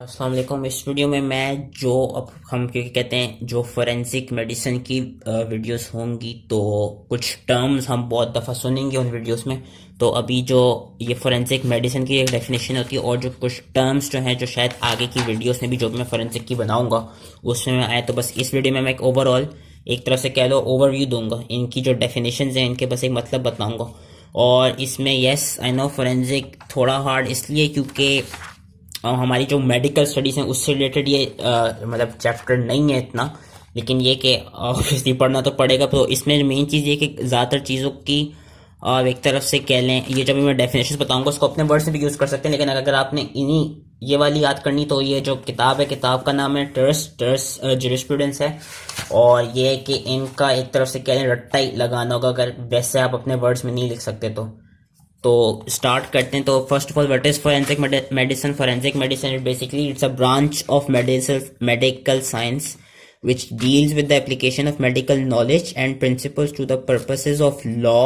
अस्सलाम वालेकुम। इस वीडियो में मैं जो अब हम क्योंकि कहते हैं जो फोरेंसिक मेडिसिन की वीडियोस होंगी तो कुछ टर्म्स हम बहुत दफ़ा सुनेंगे उन वीडियोस में। तो अभी जो ये फोरेंसिक मेडिसिन की एक डेफिनेशन होती है और जो कुछ टर्म्स जो हैं जो शायद आगे की वीडियोस में भी जो भी मैं फोरेंसिक की बनाऊंगा उसमें मैं आया, तो बस इस वीडियो में मैं एक ओवरऑल एक तरह से कह लो ओवरव्यू दूंगा, इनकी जो डेफिनेशंस हैं इनके बस एक मतलब बताऊंगा। और इसमें यस आई नो फोरेंसिक थोड़ा हार्ड इसलिए क्योंकि हमारी जो मेडिकल स्टडीज़ हैं उससे रिलेटेड ये मतलब चैप्टर नहीं है इतना, लेकिन ये कि ऑब्वियसली पढ़ना तो पड़ेगा। तो इसमें मेन चीज़ ये कि ज़्यादातर चीज़ों की एक तरफ से कह लें, ये जब भी मैं डेफिनेशन बताऊंगा उसको अपने वर्ड से भी यूज़ कर सकते हैं, लेकिन अगर आपने इन्हीं ये वाली याद करनी तो ये जो किताब है, किताब का नाम है टर्स टर्स जुरिस्प्रूडेंस है। और ये कि इनका एक तरफ से कह लें रट्टा ही लगाना होगा अगर वैसे आप अपने वर्ड्स में नहीं लिख सकते तो स्टार्ट करते हैं। तो first of all what is forensic medicine? Forensic medicine basically it's a branch of medical science which deals with the application of medical knowledge and principles to the purposes of law,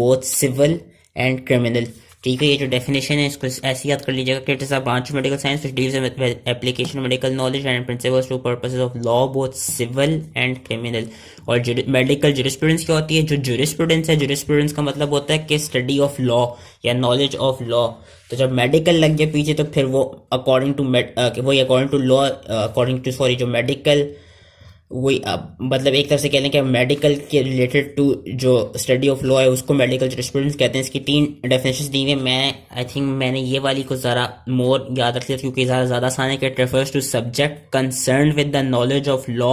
both civil and criminal। ठीक है, ये जो definition है इसको ऐसे याद कर लीजिएगा कि it is a branch of medical science which deals with application of medical knowledge and principles to purposes of law both civil and criminal. और मेडिकल जुरिस्प्रूडेंस क्या होती है? जो जुरिस्प्रूडेंस है, जुरिस्प्रूडेंस का मतलब होता है कि स्टडी ऑफ लॉ या नॉलेज ऑफ लॉ। तो जब मेडिकल लग गया पीछे तो फिर वो according to law, according to sorry जो मेडिकल वही मतलब एक तरह से कह लें कि मेडिकल के रिलेटेड टू जो स्टडी ऑफ लॉ है उसको मेडिकल जुरिस्प्रूडेंस कहते हैं। इसकी 3 डेफिनेशंस दी हुई हैं। मैं आई थिंक मैंने ये वाली को ज़रा मोर याद रख लिया क्योंकि ज़्यादा आसान है कि it refers to subject concern with the knowledge of law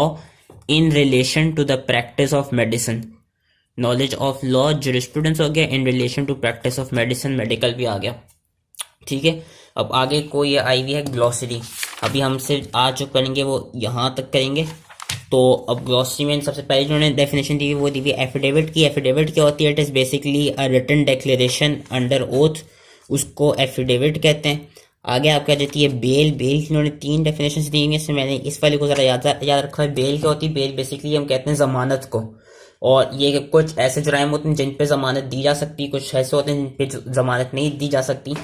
in relation to the practice of medicine. Knowledge of law jurisprudence हो गया, in relation to practice of medicine medical भी आ गया। ठीक है, अब आगे को ये आई हुई है ग्लॉसरी। अभी हमसे आज जो करेंगे वो यहाँ तक करेंगे। तो अब ग्लॉसरी में सबसे पहले जिन्होंने डेफिनेशन दी हुई वो दी हुई एफिडेविट की। एफिडेविट क्या होती है? It is basically a written declaration under oath, उसको एफिडेविट कहते हैं। आगे आपको आ जाती है बेल। बेल की उन्होंने 3 डेफिनेशन दी हुई हैं, इसमें मैंने इस वाले को ज़रा याद रखा है। बेल क्या होती है? बेल बेसिकली हम कहते हैं ज़मानत को, और ये कि कुछ ऐसे जुराइम होते हैं जिन पे ज़मानत दी जा सकती है, कुछ ऐसे होते हैं जिन पे ज़मानत नहीं दी जा सकती।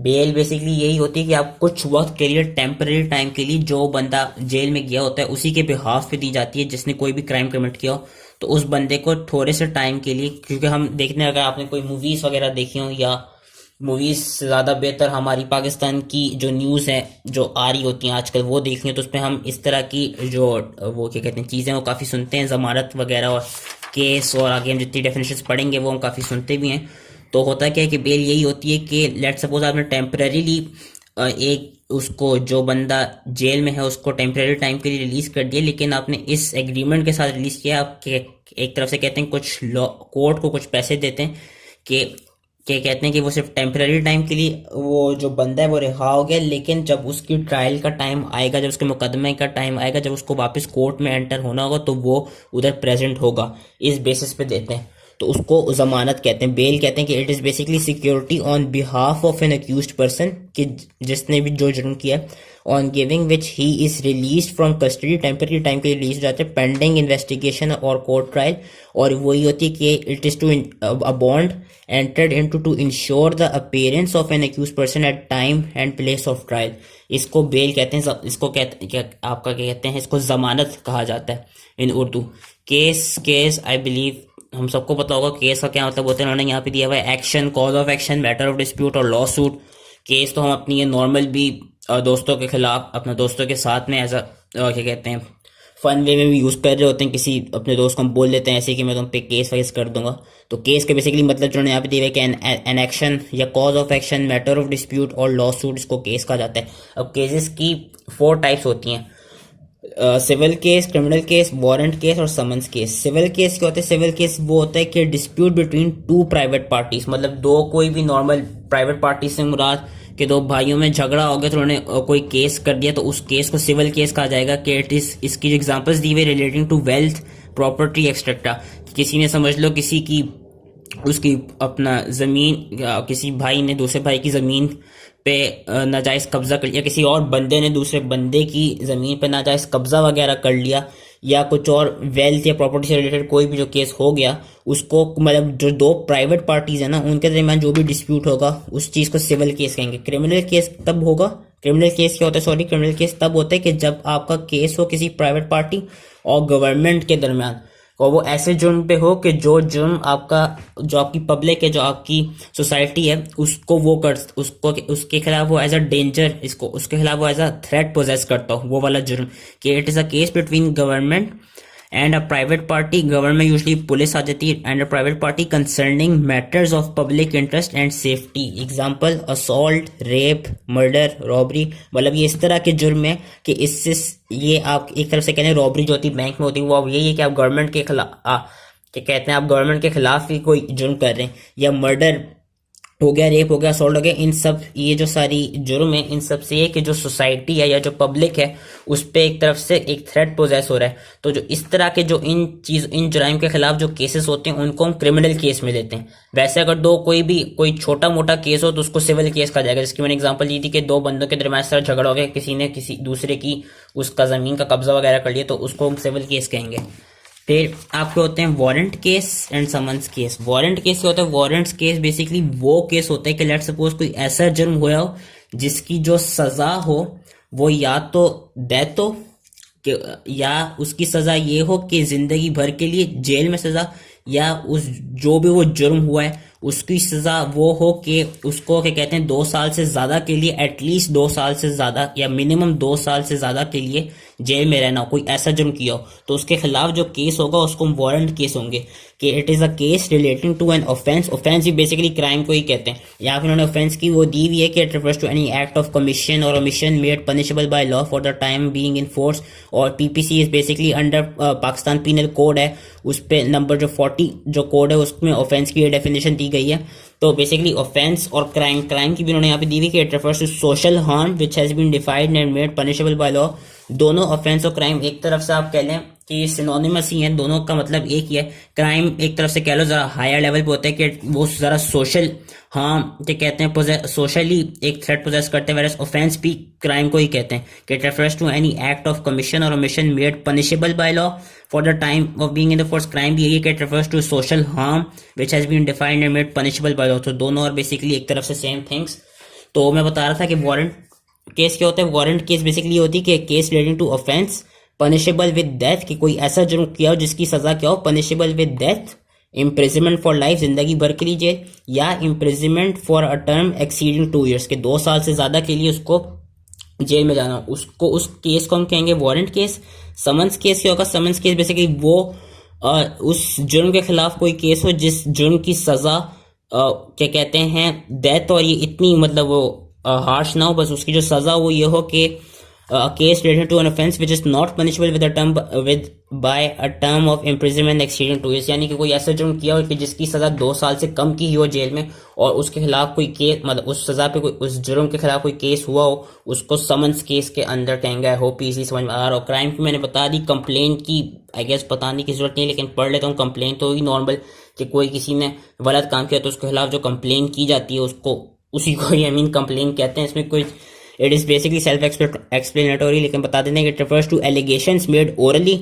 बेल बेसिकली यही होती है कि आप कुछ वक्त के लिए टेम्पररी टाइम के लिए जो बंदा जेल में गया होता है उसी के बिहाफ पे दी जाती है जिसने कोई भी क्राइम कमिट किया हो। तो उस बंदे को थोड़े से टाइम के लिए, क्योंकि हम देखने अगर आपने कोई मूवीज़ वगैरह देखी हो या मूवीज़ से ज़्यादा बेहतर हमारी पाकिस्तान की जो न्यूज़ है जो आ रही होती हैं आजकल वो देख लें तो उसमें हम इस तरह की जो वो क्या कहते हैं चीज़ें वो काफ़ी सुनते हैं, ज़मानत वगैरह और केस, और आगे हम जितनी डेफिनेशंस पढ़ेंगे वो हम काफ़ी सुनते भी हैं। तो होता क्या है कि बेल यही होती है कि लेट सपोज आपने टेम्पररीली एक उसको जो बंदा जेल में है उसको टेम्पररी टाइम के लिए रिलीज कर दिया, लेकिन आपने इस एग्रीमेंट के साथ रिलीज किया। आप एक तरफ से कहते हैं कुछ लॉ कोर्ट को कुछ पैसे देते हैं कि कहते हैं कि वो सिर्फ टेम्पररी टाइम के लिए वो जो बंदा है वो रिहा हो गया, लेकिन जब उसकी ट्रायल का टाइम आएगा, जब उसके मुकदमे का टाइम आएगा, जब उसको वापस कोर्ट में एंटर होना होगा तो वो उधर प्रेजेंट होगा। इस बेसिस पे देते हैं, तो उसको जमानत कहते हैं। बेल कहते हैं कि it is basically security on behalf of an accused person, कि जिसने भी जो जुर्म किया, on giving which he is release from custody, temporary time के लिए रिलीज हो जाते हैं पेंडिंग इन्वेस्टिगेशन और कोर्ट ट्रायल। और वही होती है कि it is to a bond entered into to ensure the appearance of an accused person at time and place of trial. इसको बेल कहते हैं। इसको आपका क्या कहते हैं? इसको जमानत कहा जाता है इन उर्दू। केस आई बिलीव हम सबको पता होगा केस का क्या मतलब होता है। उन्होंने यहाँ पे दिया हुआ है action, cause of action, matter of dispute और लॉ सूट। केस तो हम अपनी ये नॉर्मल भी दोस्तों के खिलाफ, अपने दोस्तों के साथ में एज अ क्या कहते हैं फन वे में भी यूज़ कर रहे होते हैं। किसी अपने दोस्त को हम बोल देते हैं ऐसे कि मैं तुम पे केस वेस कर दूंगा। तो केस के बेसिकली मतलब जो यहाँ पे दिया हुआ है कि एन एक्शन या cause of action, matter of dispute और लॉ सूट, इसको केस कहा जाता है। अब केसेस की 4 टाइप्स होती हैं, civil case, criminal case, warrant case और समन्स केस। सिविल केस क्या होता है? सिविल केस वो होता है कि डिस्प्यूट बिटवीन 2 प्राइवेट पार्टीज, मतलब दो कोई भी नॉर्मल प्राइवेट पार्टी से मुराद कि 2 भाइयों में झगड़ा हो गया तो उन्होंने कोई केस कर दिया तो उस केस को सिविल केस कहा जाएगा। कि इट इज इसकी जो एग्जांपल्स दी हुई relating to wealth, property etcetera. किसी ने समझ लो किसी की उसकी अपना ज़मीन, किसी भाई ने दूसरे भाई की ज़मीन पे नाजायज़ कब्ज़ा कर लिया, किसी और बंदे ने दूसरे बंदे की ज़मीन पे नाजायज़ कब्ज़ा वगैरह कर लिया, या कुछ और वेल्थ या प्रॉपर्टी से रिलेटेड कोई भी जो केस हो गया, उसको मतलब जो 2 प्राइवेट पार्टीज है ना उनके दरमियान जो भी डिस्प्यूट होगा उस चीज़ को सिविल केस कहेंगे। क्रिमिनल केस तब होगा क्रिमिनल केस क्या होता है, सॉरी, क्रिमिनल केस तब होता है कि जब आपका केस हो किसी प्राइवेट पार्टी और गवर्नमेंट के दरमियान, और वो ऐसे जुर्म पे हो कि जो जुर्म आपका, जो आपकी पब्लिक है, जो आपकी सोसाइटी है, उसको वो कर, उसको उसके खिलाफ वो एज अ डेंजर, इसको उसके खिलाफ वो एज अ थ्रेट पोजेस करता हो, वो वाला जुर्म। कि it is a case between government and a private party, government usually police आ जाती है, and a private party concerning matters of public interest and safety. Example assault, rape, murder, robbery. मतलब ये इस तरह के जुर्म है कि इससे ये आप एक तरफ से कहते हैं रॉबरी जो होती है बैंक में होती है, वो अब यही है कि आप गवर्नमेंट के खिलाफ क्या कहते हैं, आप गवर्नमेंट के खिलाफ ही कोई जुर्म कर रहे हैं, या मर्डर हो गया, रेप हो गया, असॉल्ट हो गया। इन सब ये जो सारी जुर्म है, इन सब से ये कि जो सोसाइटी है या जो पब्लिक है उस पे एक तरफ से एक थ्रेट पोजेस हो रहा है। तो जो इस तरह के जो इन जुराइम के खिलाफ जो केसेस होते हैं उनको हम क्रिमिनल केस में लेते हैं। वैसे अगर दो कोई छोटा मोटा केस हो तो उसको सिविल केस कहा जाएगा। जिसकी मैंने एग्जांपल दी थी कि दो बंदों के दरमियान सर झगड़ा हो गया, किसी ने किसी दूसरे की उसका जमीन का कब्जा वगैरह कर लिया, तो उसको हम सिविल केस कहेंगे। फिर आपके होते हैं warrant case and summons case. Warrant case क्या होता है, वारंट केस बेसिकली वो केस होता है कि लेट सपोज कोई ऐसा जुर्म हुआ हो जिसकी जो सजा हो वो या तो डेथ हो, या उसकी सजा ये हो कि जिंदगी भर के लिए जेल में सजा, या उस जो भी वो जुर्म हुआ है उसकी सजा वो हो कि उसको क्या कहते हैं 2 साल से ज्यादा के लिए, एटलीस्ट 2 साल से ज्यादा या मिनिमम 2 साल से ज्यादा के लिए जेल में रहना हो, कोई ऐसा जुर्म किया हो तो उसके खिलाफ जो केस होगा उसको वारंट केस होंगे। कि it is a case relating to an offence. Offence ही बेसिकली क्राइम को ही कहते हैं। यहाँ पे उन्होंने ऑफेंस की वो दी हुई है कि it refers to any act of commission और omission made punishable by law for the time being in force. और PPC is basically under Pakistan penal code है, उस पे नंबर जो 40 जो कोड है उसमें ऑफेंस की डेफिनेशन दी गई है। तो बेसिकली ऑफेंस और क्राइम की भी उन्होंने यहाँ पे दी हुई कि it refers to social harm which has been defined and made punishable by law. दोनों ऑफेंस और क्राइम एक तरफ से आप कह लें कि सिनोनिमस ही हैं, दोनों का मतलब एक ही है। क्राइम एक तरफ से कह लो जरा हायर लेवल पे होता है कि वो जरा सोशल हार्म जो कहते हैं सोशली एक थ्रेट पोजेस करते हैं, वेरस ऑफेंस भी क्राइम को ही कहते हैं कि it refers to any act of commission और omission made punishable by law for the time of being in the force. Crime भी यही है कि it refers to social harm which has been defined and made punishable by law. तो दोनों और basically एक तरफ से सेम थिंग्स। तो मैं बता रहा था कि वारंट केस क्या होता है। वारंट केस बेसिकली होती है कि case relating to offence punishable with death, कि कोई ऐसा जुर्म किया हो जिसकी सजा क्या हो, punishable with death, imprisonment for life, जिंदगी भर के लिए जेल, या imprisonment for a term exceeding 2 years, के 2 साल से ज्यादा के लिए उसको जेल में जाना, उसको उस केस को हम कहेंगे वारंट केस। समन्स केस क्या होगा, समन्स केस बेसिकली वो उस जुर्म के खिलाफ कोई केस हो जिस जुर्म की सजा क्या कहते हैं डेथ, और ये इतनी मतलब वो हार्श ना हो, बस उसकी जो सजा वो ये हो कि case related to an offence which is not punishable with a term with by a term of imprisonment exceeding 2 years, यानी कि कोई ऐसा जुर्म किया हो कि जिसकी सजा 2 साल से कम की हो जेल में, और उसके खिलाफ कोई केस मतलब उस सजा पे कोई उस जुर्म के खिलाफ कोई केस हुआ हो, उसको समन्स केस के अंदर कहेंगे। आई होप इजी समझ में आ रहा हो। क्राइम की मैंने बता दी, कंप्लेन की आई गेस बताने की जरूरत नहीं, लेकिन पढ़ लेता हूँ। कंप्लेन तो ही नॉर्मल कि कोई किसी ने गलत काम किया तो उसके खिलाफ जो कंप्लेन की जाती है उसको उसी को ही आई मीन कंप्लेन कहते हैं। इसमें कोई it is basically self explanatory, लेकिन बता देते हैं कि it refers to allegations made orally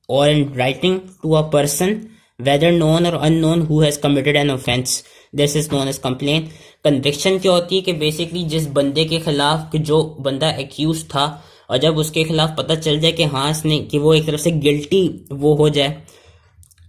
और in writing to a person whether known और unknown who has committed an offence, this is known as complaint. Conviction क्या होती है कि बेसिकली जिस बंदे के खिलाफ कि जो बंदा एक्यूज था और जब उसके खिलाफ पता चल जाए कि हाँ इसने कि वो एक तरफ से गिल्टी वो हो जाए,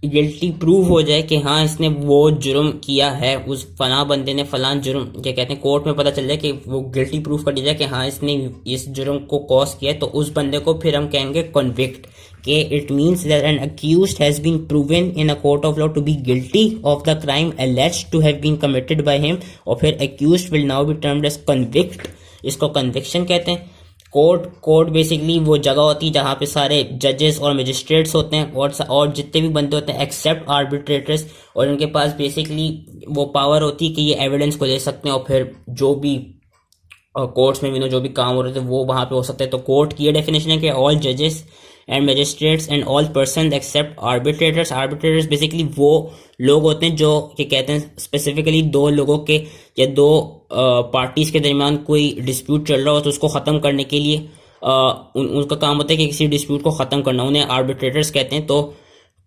गिल्टी प्रूव हो जाए कि हाँ इसने वो जुर्म किया है, उस फला बंदे ने फलान जुर्म क्या कहते हैं कोर्ट में पता चल जाए कि वो गिल्टी प्रूव कर दिया जाए कि हाँ इसने इस जुर्म को कॉज किया है, तो उस बंदे को फिर हम कहेंगे कन्विक्ट। कि it means that an accused has been proven in a court of law to be guilty of the crime alleged to have been committed by him, और फिर accused will now be termed as convict. इसको conviction कहते हैं। Court basically वो जगह होती है जहाँ पे सारे जजेस और मजिस्ट्रेट्स होते हैं और जितने भी बंदे होते हैं एक्सेप्ट आर्बिट्रेटर्स, और उनके पास बेसिकली वो पावर होती है कि ये एविडेंस को ले सकते हैं और फिर जो भी कोर्ट्स में जो भी काम हो रहे थे वो वहाँ पे हो सकते हैं। तो कोर्ट की ये डेफिनेशन है कि ऑल जजेस and magistrates and all person except arbitrators. Arbitrators basically वो लोग होते हैं जो कि कहते हैं स्पेसिफिकली दो लोगों के या दो पार्टीज के दरमियान कोई डिस्प्यूट चल रहा हो तो उसको ख़त्म करने के लिए उनका काम होता है कि किसी डिस्प्यूट को ख़त्म करना, उन्हें आर्बिट्रेटर्स कहते हैं। तो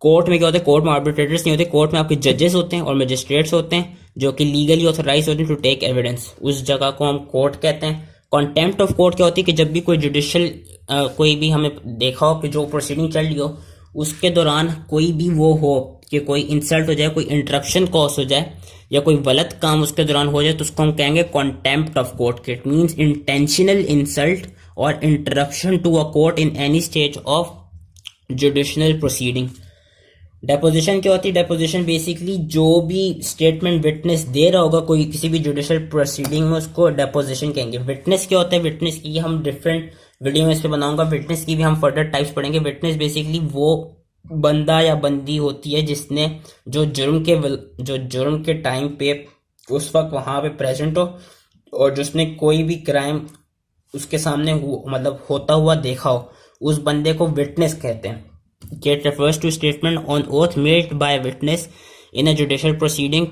कोर्ट में क्या होता है, कोर्ट में आर्बिट्रेटर्स नहीं होते, कोर्ट में आपके जजेस होते हैं और मजिस्ट्रेट्स होते हैं जो कि लीगली ऑथोराइज होते हैं टू टेक एविडेंस। उस जगह को हम कोर्ट कहते हैं। कॉन्टेम्प्ट ऑफ कोर्ट क्या होती है कि जब भी कोई जुडिशियल कोई भी हमें देखा हो कि जो प्रोसीडिंग चल रही हो उसके दौरान कोई भी वो हो कि कोई इंसल्ट हो जाए, कोई इंटरप्शन कॉज हो जाए या कोई गलत काम उसके दौरान हो जाए, तो उसको हम कहेंगे contempt of court. It means intentional insult और interruption to a court in any stage of judicial proceeding. Deposition क्या होती है? डेपोजिशन बेसिकली जो भी स्टेटमेंट विटनेस दे रहा होगा कोई किसी भी जुडिशियल प्रोसीडिंग में, उसको डेपोजिशन कहेंगे। विटनेस क्या होता है? विटनेस की हम डिफरेंट वीडियो में इस पे बनाऊंगा। विटनेस की भी हम फर्दर टाइप्स पढ़ेंगे। विटनेस बेसिकली वो बंदा या बंदी होती है जिसने जो जुर्म के टाइम पे उस वक्त वहां पे प्रेजेंट हो और जिसने कोई भी क्राइम उसके सामने मतलब होता हुआ देखा हो, उस बंदे को विटनेस कहते हैं। It refers to statement on oath made by a witness in a judicial proceeding.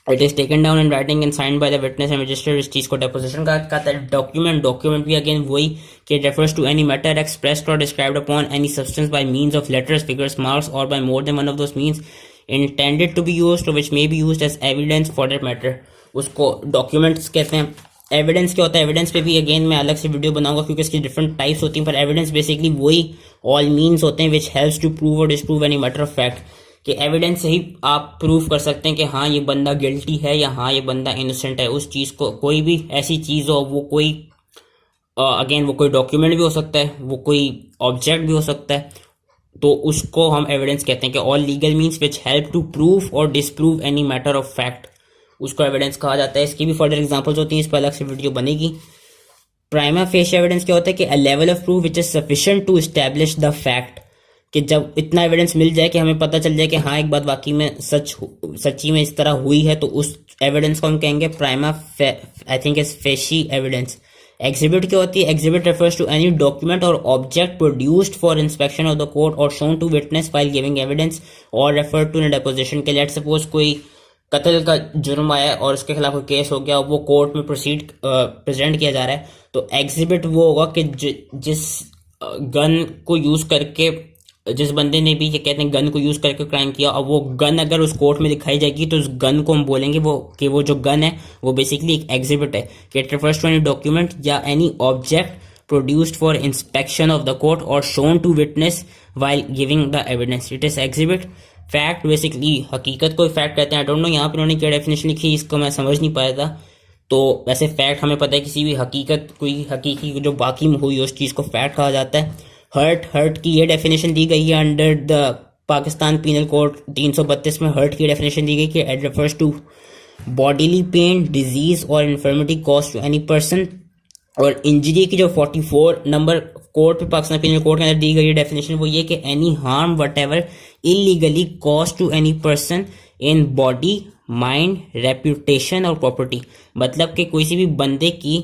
It is taken down in writing and signed by the witness and magistrate। इस चीज को deposition का कहता है। डॉक्यूमेंट भी अगेन वही कि it refers to any matter expressed or described upon any substance by means of letters, figures, marks or by more than one of those means intended to be used or which may be used as evidence for that matter। उसको documents कहते हैं। Evidence क्या होता है? Evidence पे भी again मैं अलग से वीडियो बनाऊंगा क्योंकि इसकी डिफरेंट टाइप्स होती हैं, पर एविडेंस बेसिकली वही ऑल मीन्स होते हैं विच हेल्प्स टू प्रूव और disprove any matter of fact. कि एविडेंस से ही आप प्रूव कर सकते हैं कि हाँ ये बंदा गिल्टी है या हाँ ये बंदा इनोसेंट है। उस चीज को कोई भी ऐसी चीज हो, वो कोई अगेन वो कोई डॉक्यूमेंट भी हो सकता है, वो कोई ऑब्जेक्ट भी हो सकता है, तो उसको हम एविडेंस कहते हैं। कि all legal means which help to prove और disprove any matter of fact, उसको एविडेंस कहा जाता है। इसकी भी फर्दर एग्जांपल्स होती हैं, इस पर अलग से वीडियो बनेगी। प्राइमा फेशियल एविडेंस क्या होता है? कि a level of proof which is sufficient to establish the fact. कि जब इतना एविडेंस मिल जाए कि हमें पता चल जाए कि हाँ एक बात वाकई में सच्ची में इस तरह हुई है, तो उस एविडेंस को हम कहेंगे prima I think is facie evidence. Exhibit क्या होती है? Exhibit refers to any document और object produced for inspection of the court और shown to witness while giving evidence और रेफर टू इन डेपोजिशन। के लेट सपोज कोई कत्ल का जुर्म आया है और उसके खिलाफ कोई केस हो गया और वो कोर्ट में प्रेजेंट किया जा रहा है, तो एग्जिबिट वो होगा कि जिस गन को यूज करके जिस बंदे ने भी ये कहते हैं गन को यूज करके क्राइम किया, और वो गन अगर उस कोर्ट में दिखाई जाएगी तो उस गन को हम बोलेंगे वो जो गन है वो बेसिकली एक एग्जिबिट है। कि it refers to any document या any object produced for inspection of the court और shown to witness while giving the evidence, it is exhibit. Fact basically हकीकत को फैक्ट कहते हैं। आई डोंट नो यहाँ पे उन्होंने क्या डेफिनेशन लिखी, इसको मैं समझ नहीं पाया था। तो वैसे फैक्ट हमें पता है किसी भी हकीकत, कोई हकीकी जो बाकी में हुई उस चीज को फैक्ट कहा जाता है। हर्ट की ये डेफिनेशन दी गई है under the Pakistan penal code 332 में। हर्ट की डेफिनेशन दी गई कि it refers to bodily pain, disease और infirmity cause to any person. और इंजरी की जो 44 नंबर कोर्ट पे पाकिस्तान पीनल कोड के अंदर दी गई डेफिनेशन वो ये कि any harm whatever illegally cause to any person in body, mind, reputation और प्रॉपर्टी। मतलब कि कोई सी भी बंदे की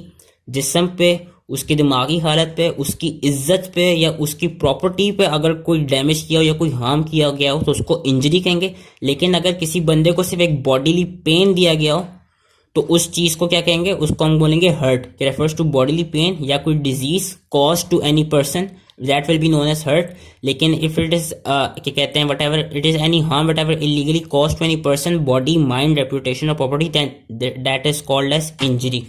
जिस्म पे, उसकी दिमागी हालत पे, उसकी इज्जत पे या उसकी प्रॉपर्टी पे अगर कोई डैमेज किया हो या कोई हार्म किया गया हो तो उसको इंजरी कहेंगे। लेकिन अगर किसी बंदे को सिर्फ एक बॉडीली पेन दिया गया हो तो उस चीज को क्या कहेंगे? उसको हम बोलेंगे hurt. Refers to bodily pain या कोई disease cause to any person, that will be known as hurt. लेकिन इफ इट इज क्या कहते हैं, whatever it is any harm whatever illegally cause to any person, body, mind, reputation और property, that is called as injury.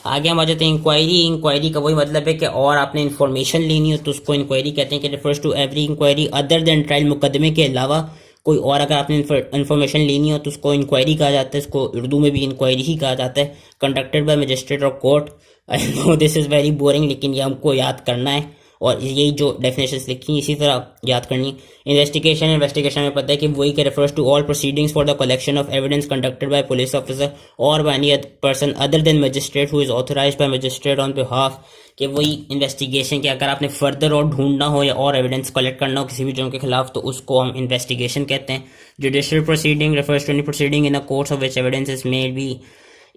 आगे हम आ जाते हैं inquiry. Inquiry का वही मतलब है कि और आपने इन्फॉर्मेशन लेनी हो तो उसको इंक्वायरी कहते हैं। कि refers to every inquiry other than trial, मुकदमे के अलावा कोई और अगर आपने इन्फॉर्मेशन लेनी हो तो उसको इंक्वायरी कहा जाता है। इसको उर्दू में भी इंक्वायरी ही कहा जाता है। कंडक्टेड बाय मजिस्ट्रेट और court. I know this is very boring, लेकिन ये हमको याद करना है और यही जो डेफिनेशंस लिखी इसी तरह याद करनी। इन्वेस्टिगेशन में पता है कि वही के refers to all proceedings for the collection of evidence conducted by police officer और by any person other than magistrate who is authorised by magistrate on behalf. कि वही इन्वेस्टिगेशन कि अगर आपने फर्दर और ढूंढना हो या और एविडेंस कलेक्ट करना हो किसी भी जुर्म के खिलाफ तो उसको हम इन्वेस्टिगेशन कहते हैं। Judicial proceeding refers to any proceeding in a court of which evidence is may be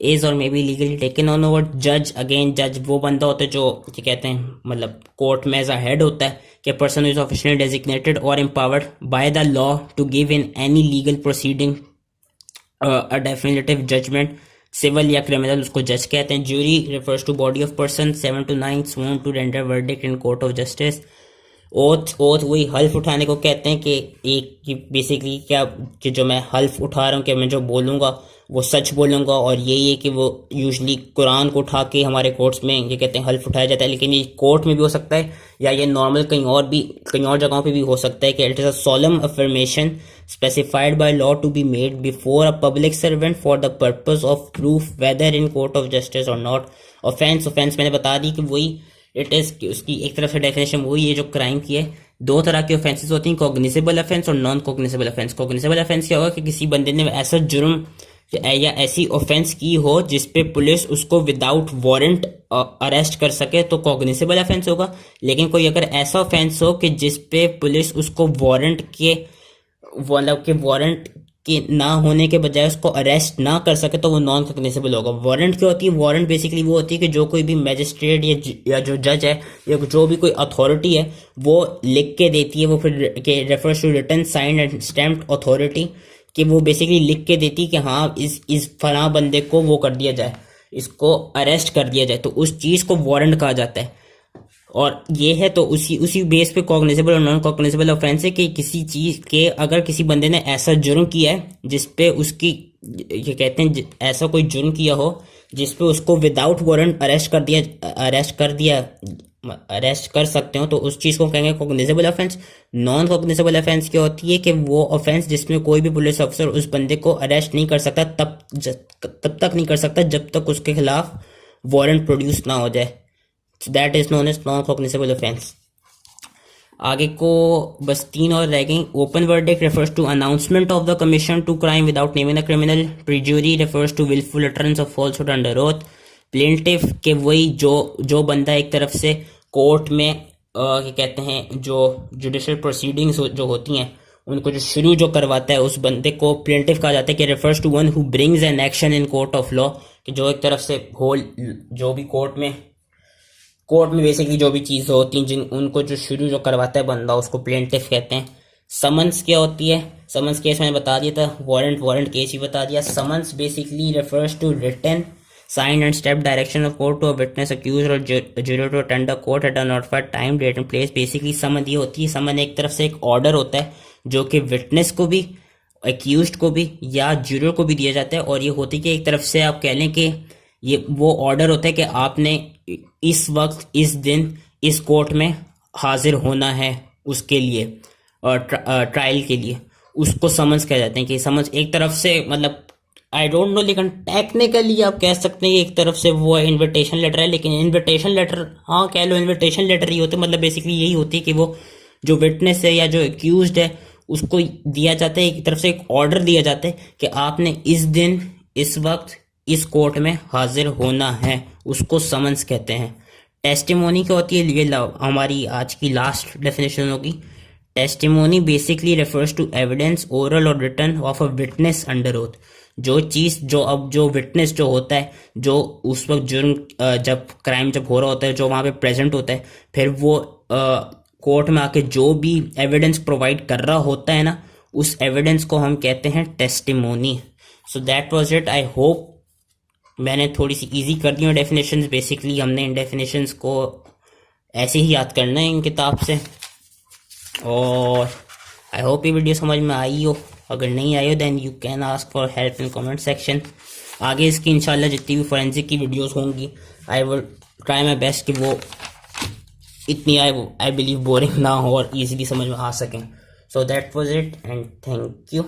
is और may be legally taken on over जज। अगेन जज वो बंदा होता है जो क्या कहते हैं मतलब कोर्ट में एज अ हेड होता है। कि पर्सन इज ऑफिशियली डेजिग्नेटेड और empowered by the law to give in any legal proceeding a definitive judgment, civil या क्रिमिनल, उसको जज कहते हैं। Jury refers to body of person 7 to 9 sworn to render verdict in court of justice. Oath वही हल्फ उठाने को कहते हैं। कि एक बेसिकली क्या कि जो मैं हल्फ उठा रहा हूँ कि मैं जो बोलूंगा वो सच बोलूँगा, और यही है कि वो यूजली कुरान को उठा के हमारे कोर्ट्स में ये कहते हैं हल्फ उठाया जाता है, लेकिन ये कोर्ट में भी हो सकता है या ये नॉर्मल कहीं और जगहों पे भी हो सकता है कि it is a solemn affirmation specified by law to be made before a public servant for the purpose of proof whether in court of justice और नॉट। ऑफेंस मैंने बता दी कि वही इट इज, उसकी एक तरफ से डेफिनेशन वही है जो क्राइम की है। दो तरह की ऑफेंसेस होती हैं, कॉग्निजेबल ऑफेंस और non cognizable offence. Cognizable offence क्या होगा कि किसी बंदे ने ऐसा जुर्म या ऐसी ऑफेंस की हो जिसपे पुलिस उसको विदाउट वारंट अरेस्ट कर सके तो कॉग्निजेबल ऑफेंस होगा। लेकिन कोई अगर ऐसा ऑफेंस हो कि जिसपे पुलिस उसको वारंट के ना होने के बजाय उसको अरेस्ट ना कर सके तो वो नॉन कॉग्निजेबल होगा। वारंट क्या होती है? वारंट बेसिकली वो होती है कि जो कोई भी मैजिस्ट्रेट या जो जज है या जो भी कोई अथॉरिटी है वो लिख के देती है, वो फिर के refers to written signed and stamped authority, कि वो बेसिकली लिख के देती है कि हाँ इस फला बंदे को वो कर दिया जाए, इसको अरेस्ट कर दिया जाए, तो उस चीज़ को वारंट कहा जाता है। और ये है तो उसी बेस पे कॉग्निजेबल और नॉन कॉग्निजेबल ऑफेंस है कि किसी चीज के अगर किसी बंदे ने ऐसा जुर्म किया है जिसपे उसकी ये कहते हैं ऐसा कोई जुर्म किया हो जिसपे उसको विदाउट वारंट अरेस्ट कर सकते हो तो उस चीज को कहेंगे cognizable offence. Non cognizable offence क्या होती है कि वो ऑफेंस जिसमें कोई भी पुलिस ऑफिसर उस बंदे को अरेस्ट नहीं कर सकता, तब तक नहीं कर सकता जब तक उसके खिलाफ वारंट प्रोड्यूस ना हो जाए। That is known as non cognizable offence. आगे को बस 3 और रह गई। Open verdict refers to announcement of the commission to crime without naming the criminal. Perjury refers to wilful utterance of falsehood under oath. Plaintiff के वही जो बंदा एक तरफ से कोर्ट में क्या कहते हैं जो जुडिशियल प्रोसीडिंग्स जो होती हैं उनको जो शुरू जो करवाता है उस बंदे को प्लेंटिफ कहा जाता है। कि refers to one who brings an action in court of law, कि जो एक तरफ से होल जो भी कोर्ट में बेसिकली जो भी चीज़ें होती हैं जिन उनको जो शुरू जो करवाता है बंदा उसको प्लेंटिफ कहते हैं। समन्स क्या होती है? समन्स केस मैंने बता दिया था, वारंट केस ही बता दिया। Summons basically refers to written sign and step direction of court to a witness accused और jury to attend the court at a notified time date and place. Basically summon ये होती है, समन एक तरफ से एक ऑर्डर होता है जो कि विटनेस को भी, अक्यूज्ड को भी या जूरी को भी दिया जाता है। और ये होती है कि एक तरफ से आप कह लें कि ये वो ऑर्डर होता है कि आपने इस वक्त इस दिन इस कोर्ट में हाजिर होना है उसके लिए और ट्रायल के लिए, उसको समन्स कह जाते हैं। कि समन्स एक तरफ से मतलब आई डोंट नो, लेकिन टेक्निकली आप कह सकते हैं एक तरफ से वो इनविटेशन लेटर है, लेकिन इनविटेशन लेटर हाँ कह लो इनविटेशन लेटर ही होते, मतलब बेसिकली यही होती है कि वो जो विटनेस है या जो एक्यूज्ड है उसको दिया जाता है, एक तरफ से एक ऑर्डर दिया जाता है कि आपने इस दिन इस वक्त इस कोर्ट में हाजिर होना है, उसको समन्स कहते हैं। टेस्टिमोनी क्या होती है? ये हमारी आज की लास्ट डेफिनेशन होगी। Testimony basically refers to evidence oral और written of a witness under oath. जो चीज़ जो विटनेस जो होता है, जो उस वक्त जुर्म जब क्राइम जब हो रहा होता है जो वहाँ पे प्रेजेंट होता है, फिर वो कोर्ट में आके जो भी एविडेंस प्रोवाइड कर रहा होता है ना, उस एविडेंस को हम कहते हैं testimony. So that was it. I hope मैंने थोड़ी सी इजी कर दी डेफिनेशंस। बेसिकली हमने इन डेफिनेशंस को ऐसे ही याद करना है इन किताब से। और आई होप ये वीडियो समझ में आई हो। अगर नहीं आई हो then you can ask for help in comment section. आगे इसकी इंशाल्लाह जितनी भी फोरेंसिक की वीडियोस होंगी I will try my best कि वो इतनी आई बिलीव बोरिंग ना हो और इजीली समझ में आ सकें। So that was it and thank you.